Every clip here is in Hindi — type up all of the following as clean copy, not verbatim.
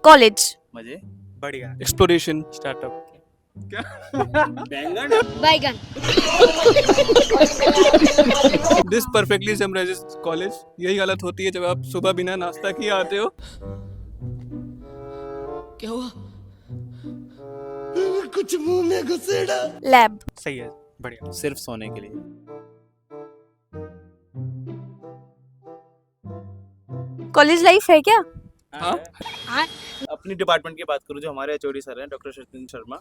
कॉलेज, मजे, बढ़िया। Exploration, startup. बैंगन, बैगन, दिस परफेक्टली समराइजेस कॉलेज। यही हालत होती है जब आप सुबह बिना नाश्ता किए आते हो। क्या हुआ? लैब, सही है, बढ़िया। सिर्फ सोने के लिए। कॉलेज लाइफ है क्या? हाँ। अपनी डिपार्टमेंट की बात करूँ, जो हमारे एचओडी सर हैं डॉक्टर सचिन शर्मा,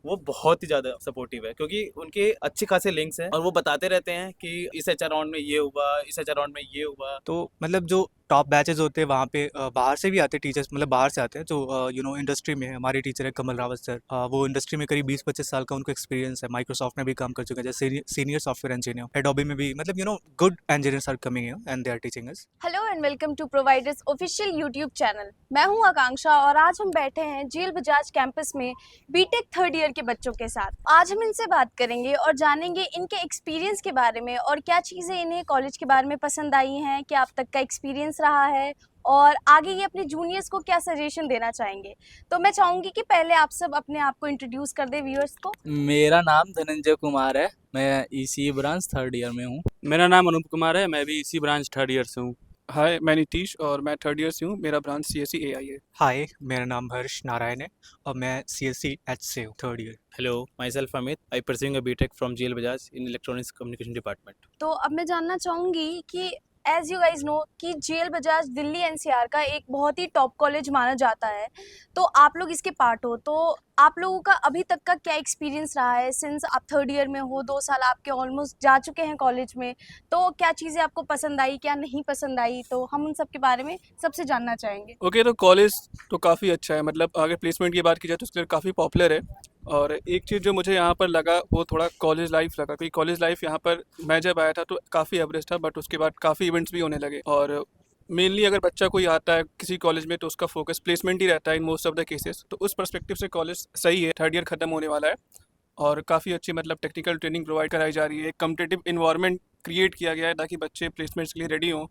वो बहुत ही ज़्यादा सपोर्टिव है क्योंकि उनके अच्छे खासे लिंक्स हैं और वो बताते रहते हैं कि इस एचआर राउंड में ये हुआ, इस एचआर राउंड में ये हुआ। तो मतलब जो टॉप बैचेस होते हैं वहाँ पे बाहर से भी आते हैं टीचर्स, मतलब बाहर से आते हैं जो इंडस्ट्री में है। हमारे टीचर है कमल रावत सर, वो इंडस्ट्री में करीब 20-25 साल का उनको एक्सपीरियंस है। माइक्रोसॉफ्ट में भी काम कर चुके हैं जैसे सीनियर सॉफ्टवेयर इंजीनियर। एडोबी में भी, मतलब good engineers are coming here and they are teaching us. Hello and welcome to providers official YouTube channel. मैं हूं आकांक्षा और आज हम बैठे हैं जेल बजाज कैंपस में बीटेक थर्ड ईयर के बच्चों के साथ। आज हम इनसे बात करेंगे और जानेंगे इनके एक्सपीरियंस के बारे में और क्या चीज़ें इन्हें कॉलेज के बारे में पसंद आई हैं, क्या अब तक का एक्सपीरियंस रहा है और आगे ये अपने जूनियर्स को क्या सजेशन देना चाहेंगे। तो मैं चाहूँगी कि पहले आप सब अपने आप को इंट्रोड्यूस कर दें व्यूअर्स को। मेरा नाम धनंजय कुमार है, मैं ईसी ब्रांच थर्ड ईयर में हूँ। मेरा नाम अनूप कुमार है, मैं भी इसी ब्रांच थर्ड ईयर से हूँ। हाय, मैं नीतीश और मैं थर्ड ईयर से हूँ। मेरा ब्रांच CSE AI है। हाय, मेरा नाम हर्ष नारायण है और मैं CSC H से हूँ, third year. Hello, myself Amit, I pursuing a BTech from GL Bajaj in electronics communication department. तो अब मैं जानना चाहूँगी कि एज यू गाइज नो कि जेल बजाज दिल्ली NCR का एक बहुत ही टॉप कॉलेज माना जाता है, तो आप लोग इसके पार्ट हो, तो आप लोगों का अभी तक का क्या एक्सपीरियंस रहा है? सिंस आप थर्ड ईयर में हो, 2 साल आपके ऑलमोस्ट जा चुके हैं कॉलेज में, तो क्या चीज़ें आपको पसंद आई, क्या नहीं पसंद आई, तो हम उन सब के बारे में सबसे जानना चाहेंगे। ओके, तो कॉलेज तो काफ़ी अच्छा है। मतलब अगर प्लेसमेंट की बात की जाए तो उसके लिए काफ़ी पॉपुलर है। और एक चीज़ जो मुझे यहाँ पर लगा वो थोड़ा कॉलेज लाइफ लगा, क्योंकि कॉलेज लाइफ यहाँ पर मैं जब आया था तो काफ़ी एवरेज था, बट उसके बाद काफ़ी इवेंट्स भी होने लगे। और मेनली अगर बच्चा कोई आता है किसी कॉलेज में तो उसका फोकस प्लेसमेंट ही रहता है in most of the cases. तो उस पर्सपेक्टिव से कॉलेज सही है। थर्ड ईयर ख़त्म होने वाला है और काफ़ी अच्छी मतलब टेक्निकल ट्रेनिंग प्रोवाइड कराई जा रही है। एक कम्पिटिटिव इन्वायरमेंट क्रिएट किया गया है ताकि बच्चे प्लेसमेंट्स के लिए रेडी हों।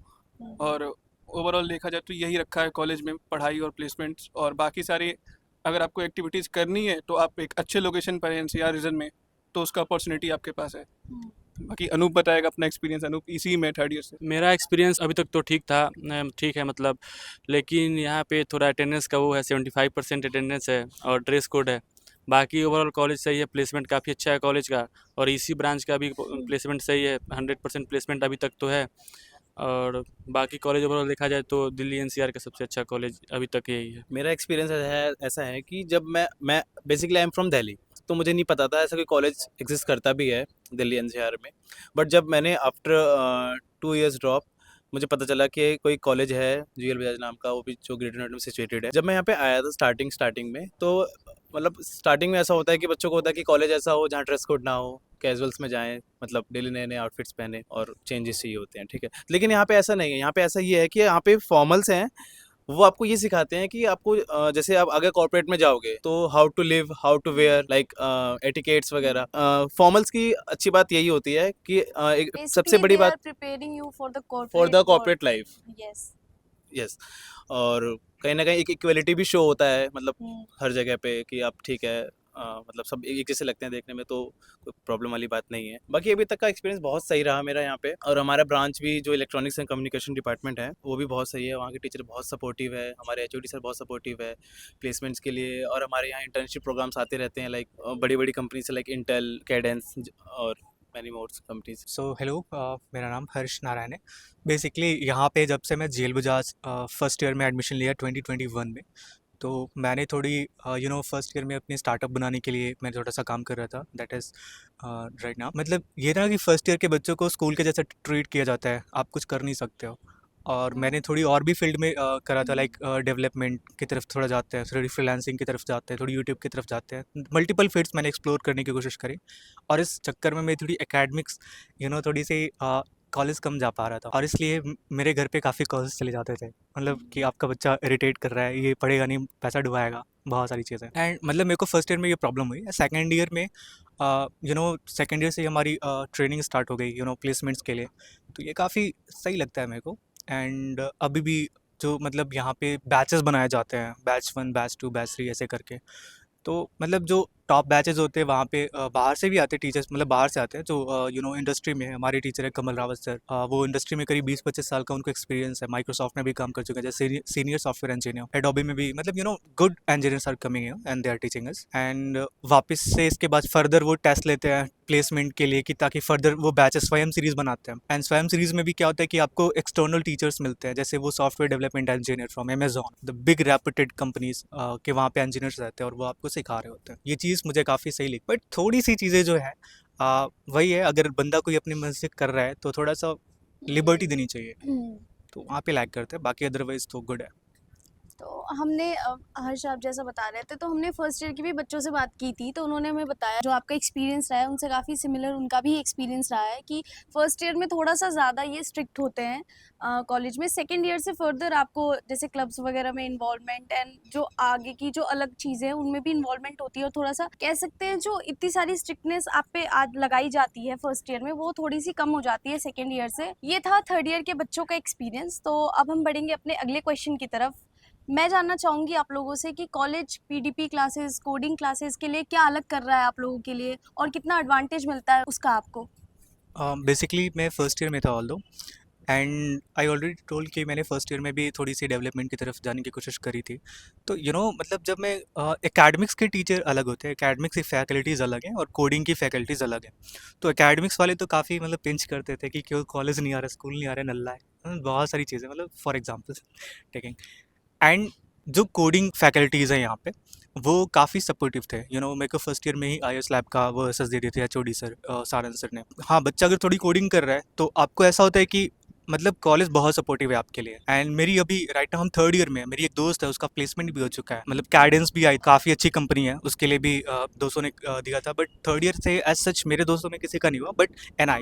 और ओवरऑल देखा जाए तो यही रखा है कॉलेज में, पढ़ाई और प्लेसमेंट्स। और बाकी सारे अगर आपको एक्टिविटीज़ करनी है तो आप एक अच्छे लोकेशन पर हैं NCR रीजन में, तो उसका अपॉर्चुनिटी आपके पास है। बाकी अनूप बताएगा अपना एक्सपीरियंस। अनूप इसी में थर्ड ईयर से। मेरा एक्सपीरियंस अभी तक तो ठीक था, ठीक है मतलब, लेकिन यहाँ पे थोड़ा अटेंडेंस का वो है, 75% अटेंडेंस है और ड्रेस कोड है। बाकी ओवरऑल कॉलेज सही है, प्लेसमेंट काफ़ी अच्छा है कॉलेज का, और इसी ब्रांच का भी प्लेसमेंट सही है, 100% प्लेसमेंट अभी तक तो है। और बाकी कॉलेज ओवरऑल देखा जाए तो दिल्ली NCR का सबसे अच्छा कॉलेज अभी तक यही है। मेरा एक्सपीरियंस ऐसा है कि जब मैं basically I am from Delhi, तो मुझे नहीं पता था ऐसा कोई कॉलेज एग्जिस्ट करता भी है दिल्ली NCR में। बट जब मैंने आफ्टर 2 इयर्स ड्रॉप मुझे पता चला कि कोई कॉलेज है जेल बजाज नाम का, वो भी जो ग्रेटर नोएडा में सिचुएटेड है। जब मैं यहाँ पे आया था स्टार्टिंग में, तो मतलब स्टार्टिंग में ऐसा होता है कि बच्चों को होता है कि कॉलेज ऐसा हो जहाँ ड्रेस कोड ना हो, कैजुअल्स में जाएं, मतलब डेली नए नए आउटफिट्स पहने और चेंजेस चाहिए होते हैं, ठीक है। लेकिन यहाँ पे ऐसा नहीं है। यहाँ पे ऐसा ये है कि यहाँ पे फॉर्मल्स हैं, वो आपको ये सिखाते हैं कि आपको जैसे आप अगर कॉर्पोरेट में जाओगे तो how to live, how to wear, like etiquettes वगैरह। फॉर्मल्स की अच्छी बात यही होती है कि एक सबसे बड़ी बात preparing you for for the corporate life. Yes. Yes. और कहीं ना कहीं एक इक्वलिटी भी शो होता है, मतलब हर जगह पे कि आप ठीक है, मतलब सब एक जैसे लगते हैं देखने में, तो कोई प्रॉब्लम वाली बात नहीं है। बाकी अभी तक का एक्सपीरियंस बहुत सही रहा मेरा यहाँ पे। और हमारा ब्रांच भी जो इलेक्ट्रॉनिक्स एंड कम्युनिकेशन डिपार्टमेंट है वो भी बहुत सही है। वहाँ के टीचर बहुत सपोर्टिव है, हमारे एचओडी सर बहुत सपोर्टिव है प्लेसमेंट्स के लिए। और हमारे यहाँ इंटर्नशिप प्रोग्राम्स आते रहते हैं, लाइक बड़ी बड़ी कंपनी से, लाइक इंटेल, कैडेंस और many more companies. So hello, मेरा नाम हर्ष नारायण है। बेसिकली यहाँ पे जब से मैं जेल बजाज फर्स्ट ईयर में एडमिशन लिया 2021 में, तो मैंने थोड़ी फर्स्ट ईयर में अपनी स्टार्टअप बनाने के लिए मैं थोड़ा सा काम कर रहा था। दैट इज़ राइट नाउ, मतलब ये ना कि फर्स्ट ईयर के बच्चों को स्कूल के जैसा ट्रीट किया जाता है, आप कुछ कर नहीं सकते हो। और मैंने थोड़ी और भी फील्ड में करा था, लाइक डेवलपमेंट की तरफ थोड़ा जाते हैं, थोड़ी फ्रीलांसिंग की तरफ जाते हैं, थोड़ी यूट्यूब की तरफ जाते हैं। मल्टीपल फील्ड्स मैंने एक्सप्लोर करने की कोशिश करी और इस चक्कर में मैं थोड़ी एकेडमिक्स थोड़ी सी कॉलेज कम जा पा रहा था, और इसलिए मेरे घर पे काफ़ी कॉल्स चले जाते थे, मतलब कि आपका बच्चा इरिटेट कर रहा है, ये पढ़ेगा नहीं, पैसा डुबाएगा, बहुत सारी चीज़ें। एंड मतलब मेरे को फर्स्ट ईयर में ये प्रॉब्लम हुई। सेकेंड ईयर में सेकेंड ईयर से हमारी ट्रेनिंग स्टार्ट हो गई प्लेसमेंट्स के लिए, तो ये काफ़ी सही लगता है मेरे को। एंड अभी भी जो मतलब यहाँ पे बैचेस बनाए जाते हैं, बैच 1, बैच 2, बैच 3 ऐसे करके। तो मतलब जो टॉप बैचेस होते हैं वहाँ पे बाहर से भी आते हैं टीचर्स, मतलब बाहर से आते हैं जो इंडस्ट्री में है। हमारे टीचर है कमल रावत सर, वो इंडस्ट्री में करीब 20-25 साल का उनको एक्सपीरियंस है। माइक्रोसॉफ्ट में भी काम कर चुके हैं जैसे सीनियर सॉफ्टवेयर इंजीनियर। एडोबी में भी मतलब good engineers are coming and they are teaching us. And वापस से इसके बाद फर्दर वो टेस्ट लेते हैं प्लेसमेंट के लिए कि ताकि फर्दर वो बैचेस स्वयं सीरीज बनाते हैं। एंड स्वयं सीरीज में भी क्या होता है कि आपको एक्सटर्नल टीचर्स मिलते हैं, जैसे वो software development engineer from Amazon, the big reputed companies के वहाँ पे इंजीनियर्स रहते हैं और वो आपको सिखा रहे होते हैं। ये चीज़ मुझे काफ़ी सही लगी। बट थोड़ी सी चीज़ें जो है वही है, अगर बंदा कोई अपनी मन से कर रहा है तो थोड़ा सा लिबर्टी देनी चाहिए, तो वहाँ पे लैग करते हैं। बाकी अदरवाइज तो गुड है। तो हमने हर्ष आप जैसा बता रहे थे, तो हमने फर्स्ट ईयर के भी बच्चों से बात की थी, तो उन्होंने हमें बताया जो आपका एक्सपीरियंस रहा है उनसे काफ़ी सिमिलर उनका भी एक्सपीरियंस रहा है कि फर्स्ट ईयर में थोड़ा सा ज़्यादा ये स्ट्रिक्ट होते हैं कॉलेज में। सेकेंड ईयर से फर्दर आपको जैसे क्लब्स वगैरह में इन्वॉल्वमेंट एंड जो आगे की जो अलग चीज़ें हैं उनमें भी इन्वॉल्वमेंट होती है, और थोड़ा सा कह सकते हैं जो इतनी सारी स्ट्रिक्टनेस आप पे आज लगाई जाती है फर्स्ट ईयर में वो थोड़ी सी कम हो जाती है सेकेंड ईयर से। ये था थर्ड ईयर के बच्चों का एक्सपीरियंस। तो अब हम बढ़ेंगे अपने अगले क्वेश्चन की तरफ। मैं जानना चाहूँगी आप लोगों से कि college PDP classes, coding classes के लिए क्या अलग कर रहा है आप लोगों के लिए, और कितना एडवांटेज मिलता है उसका आपको? बेसिकली मैं फर्स्ट ईयर में था ऑल दो, एंड आई ऑलरेडी टोल्ड कि मैंने फर्स्ट ईयर में भी थोड़ी सी डेवलपमेंट की तरफ जाने की कोशिश करी थी। तो मतलब जब मैं एकेडमिक्स के टीचर अलग होते हैं, एकेडमिक्स की फैकल्टीज़ अलग हैं और कोडिंग की फैकल्टीज़ अलग हैं। तो एकेडमिक्स वाले तो काफ़ी मतलब पिंच करते थे कि क्यों कॉलेज नहीं आ रहा, स्कूल नहीं आ रहा, नल्ला है, बहुत सारी चीज़ें मतलब फॉर एग्जाम्पल टेकिंग। एंड जो कोडिंग फैकल्टीज़ हैं यहाँ पे वो काफ़ी सपोर्टिव थे। मेरे को फर्स्ट ईयर में ही IS लैब का वो एसएस दे दिए थे HOD सर, सारंग सर ने। हाँ, बच्चा अगर थोड़ी कोडिंग कर रहा है तो आपको ऐसा होता है कि मतलब कॉलेज बहुत सपोर्टिव है आपके लिए। एंड मेरी अभी राइट नाउ हम थर्ड ईयर में है, मेरी एक दोस्त है उसका प्लेसमेंट भी हो चुका है, मतलब कैडेंस भी आई, काफ़ी अच्छी कंपनी है, उसके लिए भी दोस्तों ने दिया था। बट थर्ड ईयर से एज सच मेरे दोस्तों में किसी का नहीं हुआ, बट NI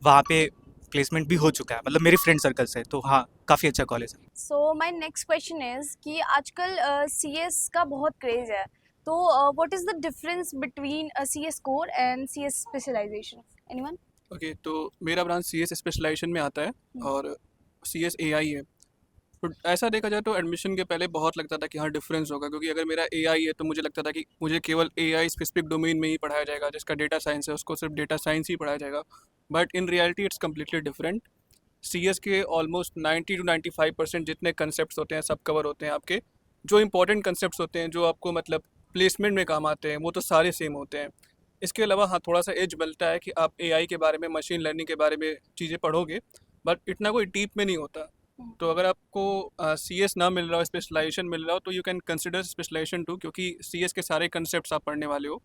वहाँ पे प्लेसमेंट भी हो चुका है, मतलब मेरी फ्रेंड सर्कल से। तो हाँ, काफ़ी अच्छा कॉलेज है। So my next question is कि आजकल CS का बहुत क्रेज है, तो what is the difference between CS core and CS specialisation? Anyone? Okay, तो मेरा ब्रांच CS स्पेशलाइजेशन में आता है और CS AI है। तो ऐसा देखा जाए तो एडमिशन के पहले बहुत लगता था कि हाँ डिफरेंस होगा, क्योंकि अगर मेरा AI है तो मुझे लगता था कि मुझे केवल AI स्पेसिफिक डोमेन में ही पढ़ाया जाएगा। जिसका डेटा साइंस है उसको सिर्फ डेटा साइंस ही पढ़ाया जाएगा, but in reality it's completely different. CS के ऑलमोस्ट 90 to 95% जितने कंसेप्ट होते हैं सब कवर होते हैं आपके। जो इंपॉर्टेंट कंसेप्ट होते हैं जो आपको मतलब प्लेसमेंट में काम आते हैं वो तो सारे सेम होते हैं। इसके अलावा हाँ थोड़ा सा एज मिलता है कि आप AI के बारे में, मशीन लर्निंग के बारे में चीज़ें पढ़ोगे, बट इतना कोई डीप में नहीं होता। तो अगर आपको CS ना मिल रहा हो, स्पेशलाइजेशन मिल रहा हो, तो you can consider specialisation too, क्योंकि CS के सारे कंसेप्ट आप पढ़ने वाले हो।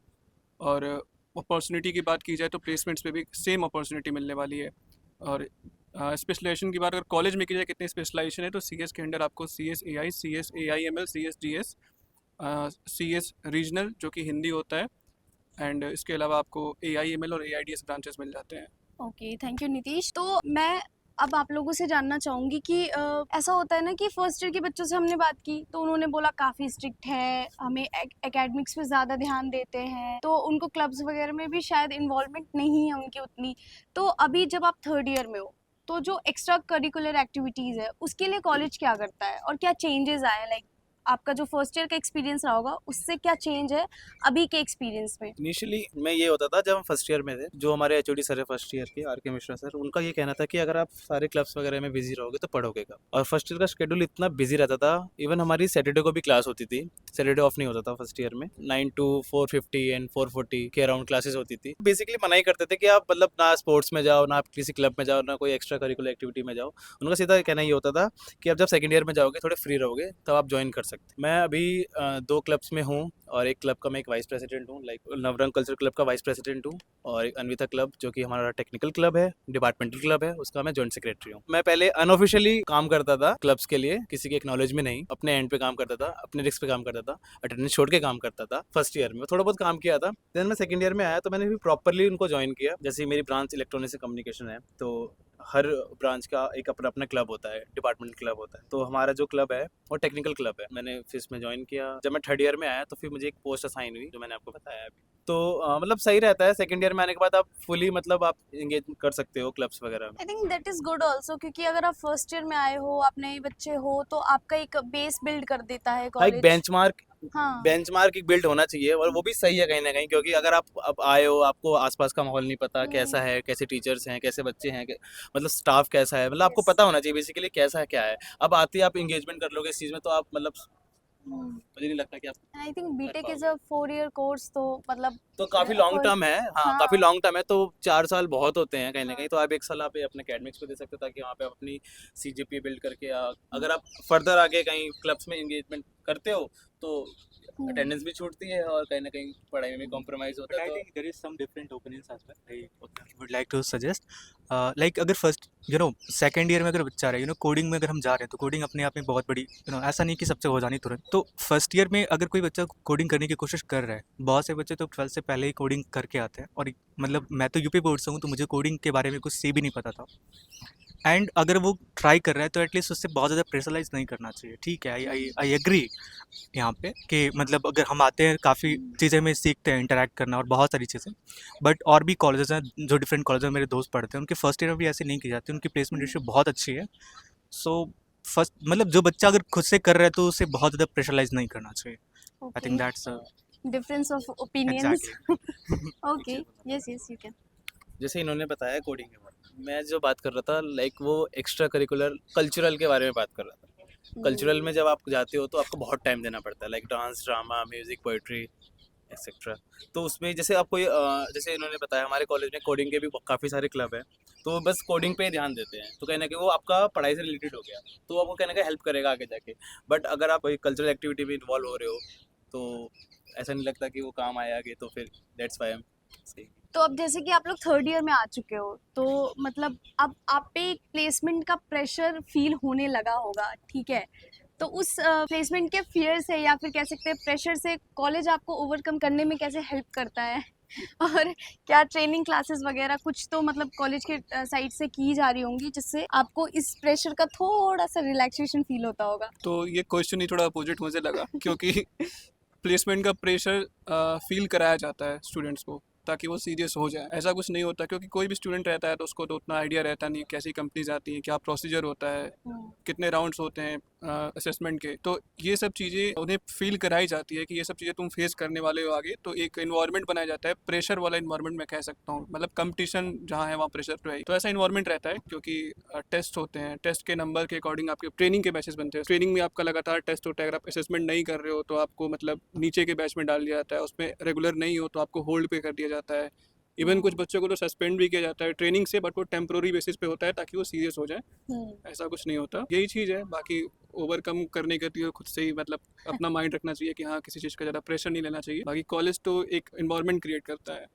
और अपॉर्चुनिटी की बात की जाए तो प्लेसमेंट्स पे भी सेम अपॉर्चुनिटी मिलने वाली है। और स्पेशलाइजेशन की बात अगर कॉलेज में की जाए कितने स्पेशलाइजेशन है, तो CS के अंडर आपको CS AI, CS AIML, CS GS, CS regional जो कि हिंदी होता है, एंड इसके अलावा आपको AIML और AIDS ब्रांचेस मिल जाते हैं। Okay, thank you Nitish. तो मैं अब आप लोगों से जानना चाहूँगी कि ऐसा होता है ना कि फर्स्ट ईयर के बच्चों से हमने बात की तो उन्होंने बोला काफ़ी स्ट्रिक्ट है, हमें एकेडमिक्स पे ज़्यादा ध्यान देते हैं, तो उनको क्लब्स वगैरह में भी शायद इन्वॉल्वमेंट नहीं है उनकी उतनी। तो अभी जब आप थर्ड ईयर में हो तो जो एक्स्ट्रा करिकुलर एक्टिविटीज़ है उसके लिए कॉलेज क्या करता है और क्या चेंजेस आए? लाइक आपका जो फर्स्ट ईयर का एक्सपीरियंस रहा होगा उससे क्या चेंज है अभी के एक्सपीरियंस में? इनिशियली मैं ये होता था जब हम फर्स्ट ईयर में थे, जो हमारे HOD सर है फर्स्ट ईयर के, RK मिश्रा सर, उनका ये कहना था कि अगर आप सारे क्लब्स वगैरह में बिजी रहोगे तो पढ़ोगे कब। और फर्स्ट ईयर का शेड्यूल इतना बिजी रहता था, इवन हमारी सैटरडे को भी क्लास होती थी, सैटरडे ऑफ नहीं होता था फर्स्ट ईयर में। 9 to 4:50 एंड 4:40 के अराउंड क्लासेस होती थी। बेसिकली मना ही करते थे कि आप मतलब ना स्पोर्ट्स में जाओ, ना आप किसी क्लब में जाओ, ना कोई एक्स्ट्रा करिकुलर एक्टिविटी में जाओ। उनका सीधा कहना ये होता था कि आप जब सेकंड ईयर में जाओगे थोड़े फ्री रहोगे तब आप ज्वाइन कर सकते। मैं अभी 2 क्लब्स में हूँ और एक क्लब का मैं एक वाइस प्रेसिडेंट हूँ, लाइक नवरंग कल्चर क्लब का वाइस प्रेसिडेंट हूँ, और एक अन्विता क्लब जो कि हमारा टेक्निकल क्लब है, डिपार्टमेंटल क्लब है, उसका मैं जॉइंट सेक्रेटरी हूँ। मैं पहले अनऑफिशियली काम करता था क्लब्स के लिए, किसी के एक्नॉलेज में नहीं, अपने एंड पे काम करता था, अपने रिस्क पे काम करता था, अटेंडेंस छोड़ के काम करता था। फर्स्ट ईयर में थोड़ा बहुत काम किया था। देन मैं सेकंड ईयर में आया तो मैंने भी प्रॉपरली उनको ज्वाइन किया। जैसे मेरी ब्रांच इलेक्ट्रॉनिक्स से कम्युनिकेशन है, तो हर ब्रांच का एक अपना अपना क्लब होता है, डिपार्टमेंट क्लब होता है। तो हमारा जो क्लब है वो टेक्निकल क्लब है। मैंने फिर इसमें ज्वाइन किया। जब मैं थर्ड ईयर में आया तो फिर मुझे एक पोस्ट असाइन हुई जो मैंने आपको बताया अभी। तो मतलब सही रहता है। सेकंड ईयर में आने के बाद आप फुली मतलब आप एंगेज कर सकते हो क्लब्स वगैरह में। I think that is good also, क्योंकि अगर आप फर्स्ट ईयर में आए हो, आप नए बच्चे हो, तो आपका एक बेस बिल्ड कर देता है हाँ, एक कॉलेज। हाँ। बेंचमार्क एक बिल्ड होना चाहिए, और वो भी सही है कहीं ना कहीं, क्योंकि अगर आप अब आए हो, आपको आसपास का माहौल नहीं पता कैसा है, कैसे टीचर्स हैं, कैसे बच्चे हैं, मतलब स्टाफ कैसा है, मतलब आपको Yes. पता होना चाहिए बेसिकली कैसा है क्या है। अब आते ही आप इंगेजमेंट कर लोगे इस चीज़ में, तो आप मतलब मुझे नहीं लगता कि आप आई थिंक बीटेक इज पाओगे। अ 4 ईयर कोर्स, तो मतलब तो काफ़ी लॉन्ग फर्स्ट। टर्म है, हाँ काफ़ी हाँ। लॉन्ग टर्म है, तो 4 साल बहुत होते हैं कहीं ना हाँ। कहीं। तो आप 1 साल आप अपने अकेडमिक्स पे दे सकते हो, ताकि वहाँ पे आप अपनी CGPA बिल्ड करके अगर आप फर्दर आगे कहीं क्लब्स में एंगेजमेंट करते हो, तो अटेंडेंस भी छूटती है और कहीं ना कहीं पढ़ाई में भी कॉम्प्रोमाइज़ होता But है। I तो think there is some different opinions as well. I would like to suggest, like अगर फर्स्ट सेकेंड ईयर में अगर बच्चा रहे कोडिंग में अगर हम जा रहे हैं, तो कोडिंग अपने आप में बहुत बड़ी ऐसा नहीं कि सबसे हो जानी तुरंत। तो फर्स्ट ईयर में अगर कोई बच्चा कोडिंग करने की कोशिश कर रहा है, बहुत से बच्चे तो 12th से पहले ही कोडिंग करके आते हैं। और मतलब मैं तो यूपी बोर्ड से हूँ, तो मुझे कोडिंग के बारे में कुछ से भी नहीं पता था। एंड अगर वो ट्राई कर रहा है, तो एटलीस्ट उससे बहुत ज़्यादा प्रेशराइज नहीं करना चाहिए। ठीक है, आई एग्री यहाँ पे कि मतलब अगर हम आते हैं, काफ़ी चीज़ें में सीखते हैं, इंटरेक्ट करना और बहुत सारी चीज़ें। बट और भी कॉलेजेस हैं, जो डिफरेंट कॉलेज में मेरे दोस्त पढ़ते हैं, उनके फर्स्ट ईयर में भी ऐसे नहीं की जाती, उनकी प्लेसमेंट रेशियो बहुत अच्छी है। सो फर्स्ट मतलब जो बच्चा अगर खुद से कर रहा है, तो उसे बहुत ज़्यादा प्रेशराइज नहीं करना चाहिए। I think that's difference of opinions. Exactly. Okay. Yes yes you can. जैसे इन्होंने बताया कोडिंग के बारे में, मैं जो बात कर रहा था लाइक वो एक्स्ट्रा करिकुलर कल्चरल के बारे में बात कर रहा था। कल्चरल में जब आप जाते हो, तो आपको बहुत टाइम देना पड़ता है, like dance, drama, music, poetry etcetera. तो उसमें जैसे आप कोई जैसे इन्होंने बताया, हमारे कॉलेज में कोडिंग के भी काफ़ी सारे क्लब हैं, तो बस कोडिंग पे ही ध्यान देते हैं, तो कहीं ना कहीं वो आपका पढ़ाई से रिलेटेड हो गया, तो आपको कहीं ना कहीं हेल्प करेगा आगे जाके। बट अगर आप कोई कल्चरल एक्टिविटी में इन्वॉल्व हो रहे हो, तो ऐसा नहीं लगता कि वो काम आए आगे, तो फिर that's why I am saying. तो अब जैसे कि आप लोग थर्ड ईयर में आ चुके हो, तो मतलब अब आप पे एक प्लेसमेंट का प्रेशर फील होने लगा होगा, ठीक है? तो उस प्लेसमेंट के फियर से, या फिर कह सकते हैं प्रेशर से, कॉलेज आपको ओवरकम करने में कैसे हेल्प करता है? और क्या ट्रेनिंग क्लासेस वगैरह कुछ तो मतलब कॉलेज के साइड से की जा रही होंगी, जिससे आपको इस प्रेशर का थोड़ा सा रिलैक्सेशन फील होता होगा? तो ये क्वेश्चन ही थोड़ा अपोजिट मुझे लगा, क्योंकि प्लेसमेंट का प्रेशर फील कराया जाता है स्टूडेंट्स को, ताकि वो सीरियस हो जाए। ऐसा कुछ नहीं होता, क्योंकि कोई भी स्टूडेंट रहता है तो उसको तो उतना आइडिया रहता नहीं कैसी कंपनीज आती हैं, क्या प्रोसीजर होता है, कितने राउंड्स होते हैं असेसमेंट के। तो ये सब चीज़ें उन्हें फील कराई जाती है कि ये सब चीज़ें तुम फेस करने वाले हो आगे। तो एक इन्वायरमेंट बनाया जाता है, प्रेशर वाला इन्वायरमेंट मैं कह सकता हूँ, मतलब कंपटीशन जहाँ है वहाँ प्रेशर तो है। तो ऐसा इन्वायरमेंट रहता है, क्योंकि टेस्ट होते हैं, टेस्ट के नंबर के अकॉर्डिंग आपके ट्रेनिंग के बैचेस बनते हैं। ट्रेनिंग में आपका लगातार टेस्ट होता है, अगर आप असेसमेंट नहीं कर रहे हो तो आपको मतलब नीचे के बैच में डाल दिया जाता है, उसमें रेगुलर नहीं हो तो आपको होल्ड पे कर दिया जाता है। इवन कुछ बच्चों को तो सस्पेंड भी किया जाता है ट्रेनिंग से, बट वो टेम्प्रोरी बेसिस पे होता है, ताकि वो सीरियस हो जाए। ऐसा कुछ नहीं होता, यही चीज़ है। बाकी ओवरकम करने के लिए खुद से ही मतलब अपना माइंड रखना चाहिए कि हाँ, किसी चीज़ का ज़्यादा प्रेशर नहीं लेना चाहिए। बाकी कॉलेज तो एक इन्वायरमेंट क्रिएट करता है।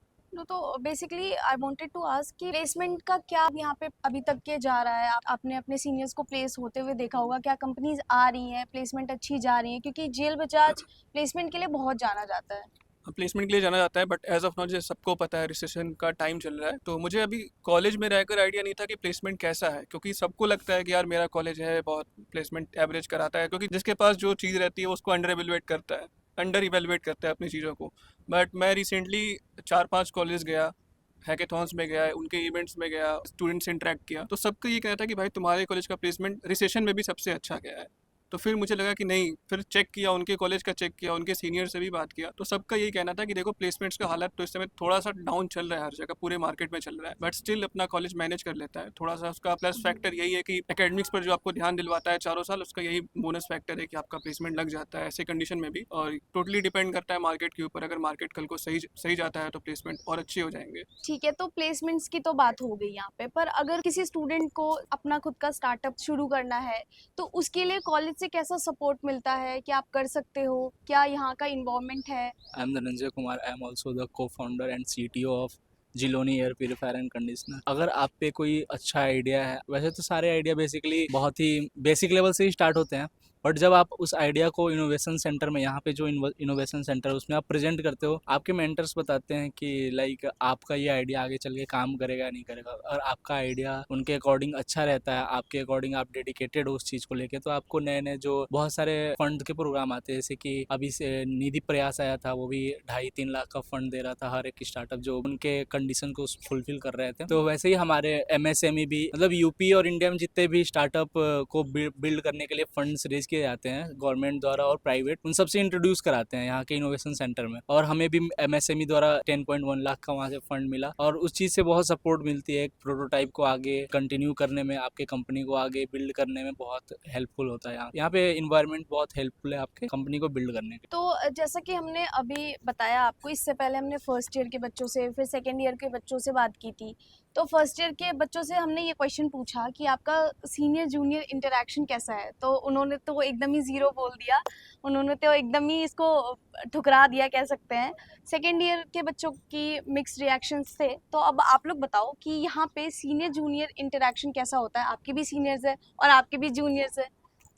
तो basically I wanted to ask कि प्लेसमेंट का क्या यहाँ पे अभी तक के जा रहा है? आपने अपने सीनियर्स को प्लेस होते हुए देखा होगा, क्या कंपनीज आ रही हैं, प्लेसमेंट अच्छी जा रही है? क्योंकि जेल बजाज प्लेसमेंट के लिए बहुत जाना जाता है। प्लेसमेंट के लिए जाना जाता है, बट एज ऑफ नाउ जैसे सबको पता है रिसेशन का टाइम चल रहा है, तो मुझे अभी कॉलेज में रहकर आइडिया नहीं था कि प्लेसमेंट कैसा है, क्योंकि सबको लगता है कि यार मेरा कॉलेज है, बहुत प्लेसमेंट एवरेज कराता है, क्योंकि जिसके पास जो चीज़ रहती है उसको अंडर इवेलुएट करता है अपनी चीज़ों को। बट मैं रिसेंटली 4-5 कॉलेज गया, हैकेथॉन्स में गया, उनके इवेंट्स में गया, स्टूडेंट से इंटरेक्ट किया, तो सबका ये कहना था कि भाई तुम्हारे कॉलेज का प्लेसमेंट रिसेशन में भी सबसे अच्छा गया है। तो फिर मुझे लगा कि नहीं, फिर चेक किया, उनके कॉलेज का चेक किया, उनके सीनियर से भी बात किया, तो सबका यही कहना था कि देखो प्लेसमेंट्स का हालत तो इस समय थोड़ा सा डाउन चल रहा है, हर जगह पूरे मार्केट में चल रहा है, बट स्टिल अपना कॉलेज मैनेज कर लेता है। थोड़ा सा उसका प्लस फैक्टर यही है कि एकेडमिक्स पर जो आपको ध्यान दिलवाता है 4 साल, उसका यही बोनस फैक्टर है कि आपका प्लेसमेंट लग जाता है ऐसे कंडीशन में भी। और टोटली डिपेंड करता है मार्केट के ऊपर, अगर मार्केट कल को सही जाता है तो प्लेसमेंट और अच्छे हो जाएंगे। ठीक है, तो प्लेसमेंट्स की तो बात हो गई यहाँ पे, पर अगर किसी स्टूडेंट को अपना खुद का स्टार्टअप शुरू करना है, तो उसके लिए कॉलेज से कैसा सपोर्ट मिलता है? क्या आप कर सकते हो? क्या यहाँ का इन्वायरमेंट है? I am Dhananjay Kumar. I am also the co-founder and CTO of जिलोनी एयर प्योरीफायर एंड कंडीशनर। अगर आप पे कोई अच्छा आइडिया है, वैसे तो सारे आइडिया बेसिकली बहुत ही बेसिक लेवल से ही स्टार्ट होते हैं, बट जब आप उस आइडिया को इनोवेशन सेंटर में, यहाँ पे जो इनोवेशन सेंटर है उसमें आप प्रेजेंट करते हो, आपके मेंटर्स बताते हैं कि लाइक आपका ये आइडिया आगे चल के काम करेगा नहीं करेगा, और आपका आइडिया उनके अकॉर्डिंग अच्छा रहता है, आपके अकॉर्डिंग आप डेडिकेटेड हो उस चीज़ को लेके, तो आपको नए नए जो बहुत सारे फंड के प्रोग्राम आते हैं, जैसे कि अभी से निधि प्रयास आया था, वो भी 2.5-3 लाख का फंड दे रहा था हर एक स्टार्टअप जो उनके कंडीशन को फुलफिल कर रहे थे। तो वैसे ही हमारे MSME भी, मतलब यूपी और इंडिया में जितने भी स्टार्टअप को बिल्ड करने के लिए फंड्स रेज किए जाते हैं गवर्नमेंट द्वारा और प्राइवेट, उन सबसे इंट्रोड्यूस कराते हैं यहाँ के इनोवेशन सेंटर में। और हमें भी MSME द्वारा 10.1 लाख का वहाँ से फंड मिला, और उस चीज़ से बहुत सपोर्ट मिलती है। एक प्रोटोटाइप को आगे कंटिन्यू करने में, आपके कंपनी को आगे बिल्ड करने में बहुत हेल्पफुल होता है। यहाँ पे इन्वायरमेंट बहुत हेल्पफुल है आपके कंपनी को बिल्ड करने के। तो जैसा कि हमने अभी बताया आपको, इससे पहले हमने फर्स्ट ईयर के बच्चों से, फिर सेकेंड ईयर के बच्चों से बात की थी। तो फर्स्ट ईयर के बच्चों से हमने ये क्वेश्चन पूछा कि आपका सीनियर जूनियर इंटरेक्शन कैसा है, तो उन्होंने तो एकदम ही ज़ीरो बोल दिया, उन्होंने तो एकदम ही इसको ठुकरा दिया कह सकते हैं। सेकेंड ईयर के बच्चों की मिक्स रिएक्शंस थे। तो अब आप लोग बताओ कि यहाँ पे सीनियर जूनियर इंटरेक्शन कैसा होता है? आपके भी सीनियर्स है और आपके भी जूनियर्स है,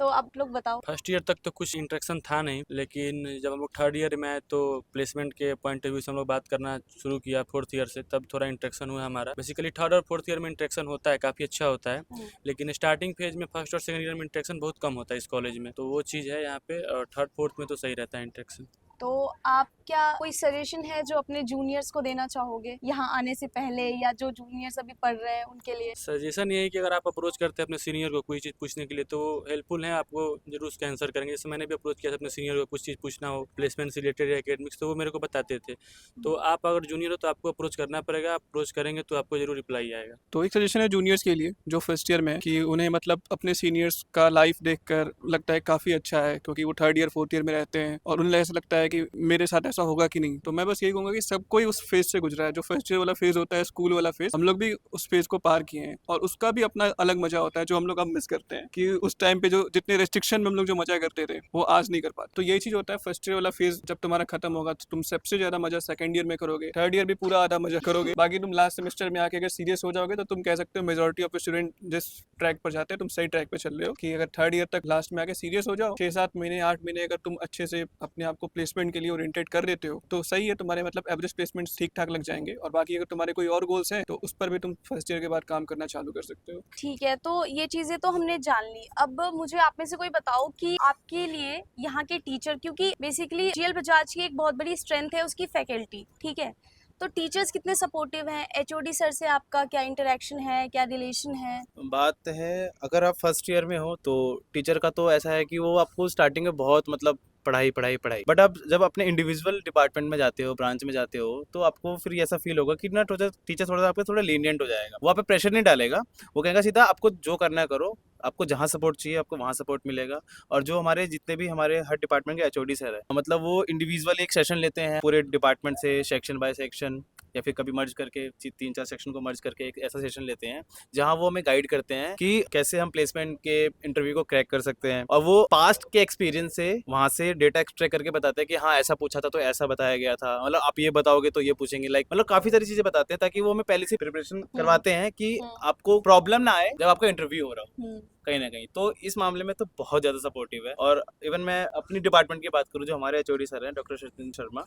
तो आप लोग बताओ। फर्स्ट ईयर तक तो कुछ इंटरेक्शन था नहीं, लेकिन जब हम लोग थर्ड ईयर में आए तो प्लेसमेंट के पॉइंट ऑफ व्यू से हम लोग बात करना शुरू किया फोर्थ ईयर से, तब थोड़ा इंटरेक्शन हुआ हमारा। बेसिकली थर्ड और फोर्थ ईयर में इंटरेक्शन होता है, काफ़ी अच्छा होता है, लेकिन स्टार्टिंग फेज में फर्स्ट और सेकंड ईयर में इंटरेक्शन बहुत कम होता है इस कॉलेज में, तो वो चीज़ है यहाँ पे। और थर्ड फोर्थ में तो सही रहता है इंटरेक्शन। तो आप क्या कोई सजेशन है जो अपने जूनियर्स को देना चाहोगे यहाँ आने से पहले, या जो जूनियर्स अभी पढ़ रहे हैं उनके लिए? सजेशन ये है कि अगर आप अप्रोच करते हैं अपने सीनियर को कोई चीज़ पूछने के लिए, तो वो हेल्पफुल है, आपको जरूर उसका आंसर करेंगे। जैसे मैंने भी अप्रोच किया था अपने सीनियर को, कुछ चीज़ पूछना हो प्लेसमेंट से रिलेटेड या एकेडमिक्स, तो वो मेरे को बताते थे। तो आप अगर जूनियर हो तो आपको अप्रोच करना पड़ेगा, आप अप्रोच करेंगे तो आपको जरूर रिप्लाई आएगा। तो एक सजेशन है जूनियर्स के लिए जो फर्स्ट ईयर में है, कि उन्हें मतलब अपने सीनियर्स का लाइफ देखकर लगता है काफ़ी अच्छा है, क्योंकि वो थर्ड ईयर फोर्थ ईयर में रहते हैं और उन्हें ऐसा लगता है कि मेरे साथ ऐसा होगा कि नहीं। तो मैं बस यही कहूँगा कि सब कोई उस फेज से गुजरा है, जो फर्स्ट ईयर वाला फेज होता है, स्कूल वाला फेज, हम लोग भी उस फेज को पार किए हैं, और उसका भी अपना अलग मजा होता है जो हम लोग अब मिस करते हैं, कि उस टाइम पे जो जितने रेस्ट्रिक्शन में हम लोग जो मजा करते थे वो आज नहीं कर पाते। तो यही चीज़ होता है, फर्स्ट ईयर वाला फेज जब तुम्हारा खत्म होगा तो तुम सबसे ज़्यादा मजा सेकंड ईयर में करोगे, थर्ड ईयर भी पूरा आधा मजा करोगे, बाकी तुम लास्ट सेमेस्टर में आके अगर सीरियस हो जाओगे तो तुम कह सकते हो मेजॉरिटी ऑफ स्टूडेंट जिस ट्रैक पर जाते हैं तुम सही ट्रैक पे चल रहे हो, कि अगर थर्ड ईयर तक लास्ट में आके सीरियस हो जाओ, 6-7 महीने 8 महीने अगर तुम अच्छे से अपने आप को प्लेसमेंट के लिए ओरिएंटेड कर देते हो तो सही है, तुम्हारे मतलब एवरेज प्लेसमेंट ठीक ठाक लग जाएंगे। और बाकी अगर तुम्हारे कोई और गोल्स हैं तो उस पर भी तुम फर्स्ट ईयर के बाद काम करना चालू कर सकते हो। ठीक है, तो ये चीज़ें तो हमने जान ली। अब मुझे आप में से कोई बताओ कि आपके लिए यहाँ के टीचर, क्योंकि बेसिकली जीएल बजाज की एक बहुत बड़ी स्ट्रेंथ है उसकी फैकल्टी, ठीक है, तो टीचर्स कितने सपोर्टिव हैं? एचओडी सर से आपका क्या इंटरेक्शन है, क्या रिलेशन है? बात है, अगर आप फर्स्ट ईयर में हो तो टीचर का तो ऐसा है कि वो आपको स्टार्टिंग में बहुत मतलब पढ़ाई पढ़ाई पढ़ाई, बट आप जब अपने इंडिविजुअल डिपार्टमेंट में जाते हो, ब्रांच में जाते हो, तो आपको फिर ऐसा फील होगा कि ना टीचर थोड़ा सा आपको थोड़ा लीनियंट हो जाएगा। वो आप पे प्रेशर नहीं डालेगा, वो कहेगा सीधा आपको जो करना है करो, आपको जहाँ सपोर्ट चाहिए आपको वहाँ सपोर्ट मिलेगा। और जो हमारे जितने भी हमारे हर डिपार्टमेंट के एचओडी सर है, मतलब वो इंडिविजुअल एक सेशन लेते हैं पूरे डिपार्टमेंट से, सेक्शन बाय सेक्शन, या फिर कभी मर्ज करके 3-4 सेक्शन को मर्ज करके एक ऐसा सेशन लेते हैं जहाँ वो हमें गाइड करते हैं कि कैसे हम प्लेसमेंट के इंटरव्यू को क्रैक कर सकते हैं। और वो पास्ट के एक्सपीरियंस से वहाँ से डेटा एक्सट्रैक्ट करके बताते हैं कि हाँ ऐसा पूछा था तो ऐसा बताया गया था, मतलब आप ये बताओगे तो ये पूछेंगे, लाइक मतलब काफी सारी चीजें बताते हैं, ताकि वो हमें पहले से प्रिपरेशन करवाते हैं कि आपको प्रॉब्लम ना आए जब आपका इंटरव्यू हो रहा हो कहीं ना कहीं। तो इस मामले में तो बहुत ज़्यादा सपोर्टिव है। और इवन मैं अपनी डिपार्टमेंट की बात करूँ, जो हमारे एचओडी सर हैं डॉक्टर सचिन शर्मा,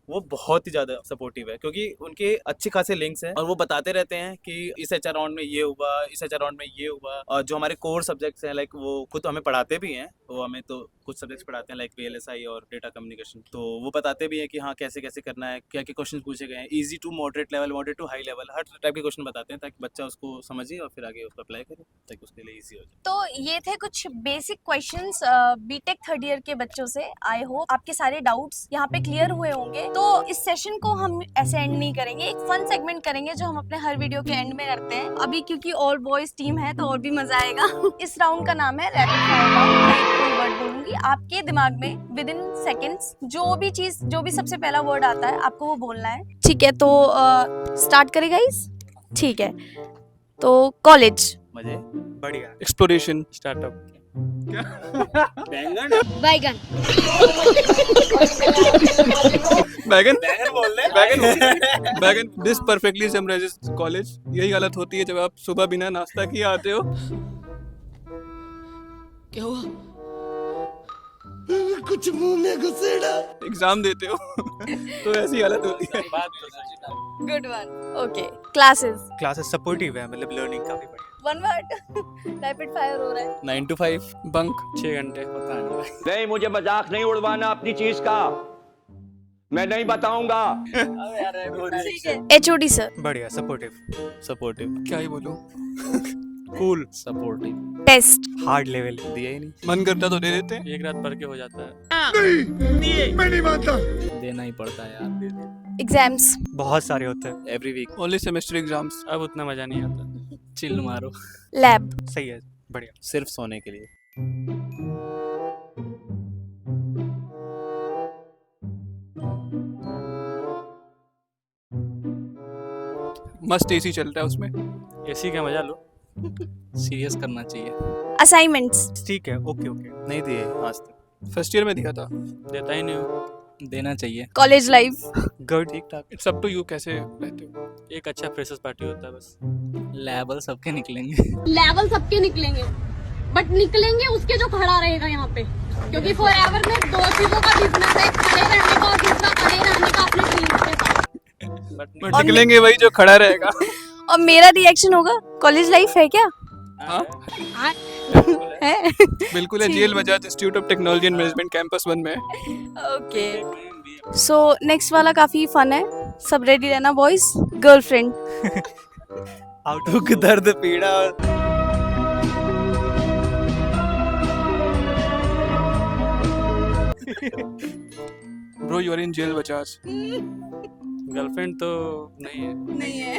वो बहुत ही ज़्यादा सपोर्टिव है, क्योंकि उनके अच्छे खासे लिंक्स हैं और वो बताते रहते हैं कि इस एचआर राउंड में ये हुआ, इस एचआर राउंड में ये हुआ। और जो हमारे कोर सब्जेक्ट्स हैं, लाइक वो खुद हमें पढ़ाते भी हैं, वो हमें तो कुछ सब्जेक्ट्स पढ़ाते हैं लाइक VLSI और डेटा कम्युनिकेशन, तो वो बताते भी हैं कि हाँ कैसे कैसे करना है, क्या क्या क्वेश्चन पूछे गए हैं, easy to moderate level, moderate to high level, हर टाइप के क्वेश्चन बताते हैं, ताकि बच्चा उसको समझे और फिर आगे उसको अप्लाई करे, ताकि उसके लिए ईजी हो जाए। तो ये थे कुछ basic questions BTech third year के बच्चों से। आई होप आपके सारे डाउट्स यहाँ पे क्लियर हुए होंगे। तो इस सेशन को हम ऐसे एंड नहीं करेंगे, एक फन सेगमेंट करेंगे जो हम अपने हर वीडियो के एंड में करते हैं। अभी क्योंकि ऑल बॉयज टीम है तो और भी मजा आएगा। इस राउंड का नाम है रैपिड फायर राउंड। मैं एक कोई वर्ड बोलूंगी, आपके दिमाग में विद इन सेकेंड्स जो भी सबसे पहला वर्ड आता है आपको वो बोलना है, ठीक है? तो स्टार्ट करें गाइस? ठीक है, तो कॉलेज, मजे, बढ़िया। एक्सप्लोरेशन, स्टार्टअप, बैंगन बैगन बैगन बैंगन बोल रहे बैगन बैगन। This perfectly summarises college. यही हालत होती है जब आप सुबह बिना नाश्ता किए आते हो। क्या हुआ? एग्जाम देते हो तो ऐसी हालत होती है। Good one. Okay, classes classes supportive है, मतलब लर्निंग काफ़ी बढ़िया। वन वर्ड रैपिड फायर हो रहा है। 9 to 5 बंक 6 घंटे पता नहीं। नहीं, मुझे मजाक नहीं उड़वाना अपनी चीज का, मैं नहीं बताऊंगा। ठीक है। HOD sir. बढ़िया, सपोर्टिव। सपोर्टिव क्या ही बोलूं, cool. Supportive test. Hard level. दिया ही नहीं। मन करता तो दे देते हैं। एक रात पढ़ के हो जाता है। देना ही पड़ता है यार। एग्जाम्स। बहुत सारे होते हैं। Every week only semester exams. अब उतना मज़ा नहीं आता। चिल मारो। लैब। सही है, बढ़िया। सिर्फ सोने के लिए। मस्त एसी चल रहा है उसमें। एसी का मजा लो। सीरियस करना चाहिए। असाइनमेंट्स। ठीक है, ओके ओके। नहीं दिए आज तक। फर्स्ट ईयर में दिया था। देता ही नहीं हूँ। देना चाहिए। College life. गुड। ठीक ठाक। इट्स अप टू यू कैसे रहते हो। एक अच्छा फ्रेशर्स पार्टी होता है बस। लेवल सबके निकलेंगे। लेवल सबके निकलेंगे, बट निकलेंगे उसके जो खड़ा रहेगा यहाँ पे, क्योंकि फॉरएवर में दो चीजों का बिजनेस है, खड़े रहने का और दूसरा खड़े रहने का अपने टीम के साथ। बट निकलेंगे वही जो खड़ा रहेगा। और मेरा रिएक्शन होगा, कॉलेज लाइफ है क्या? हाँ है। बिल्कुल है। GL Bajaj institute of technology and management campus 1 में। ओके, सो नेक्स्ट वाला काफी फन है। सब रेडी रहना बॉयज। गर्लफ्रेंड। आउट दुख दर्द पीड़ा और bro you are in GL Bajaj. Girlfriend तो नहीं है। नहीं है।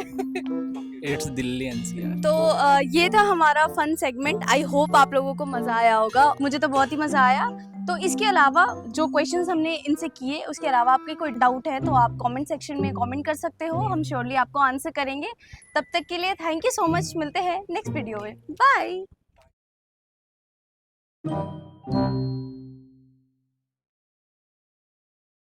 It's Delhi NCR. तो ये था हमारा फन सेगमेंट। आई होप आप लोगों को मजा आया होगा। मुझे तो बहुत ही मजा आया। तो इसके अलावा जो क्वेश्चंस हमने इनसे किए, उसके अलावा आपके कोई डाउट है तो आप कमेंट सेक्शन में कमेंट कर सकते हो। हम श्योरली आपको आंसर करेंगे। तब तक के लिए थैंक यू सो मच। मिलते हैं नेक्स्ट वीडियो में। बाय।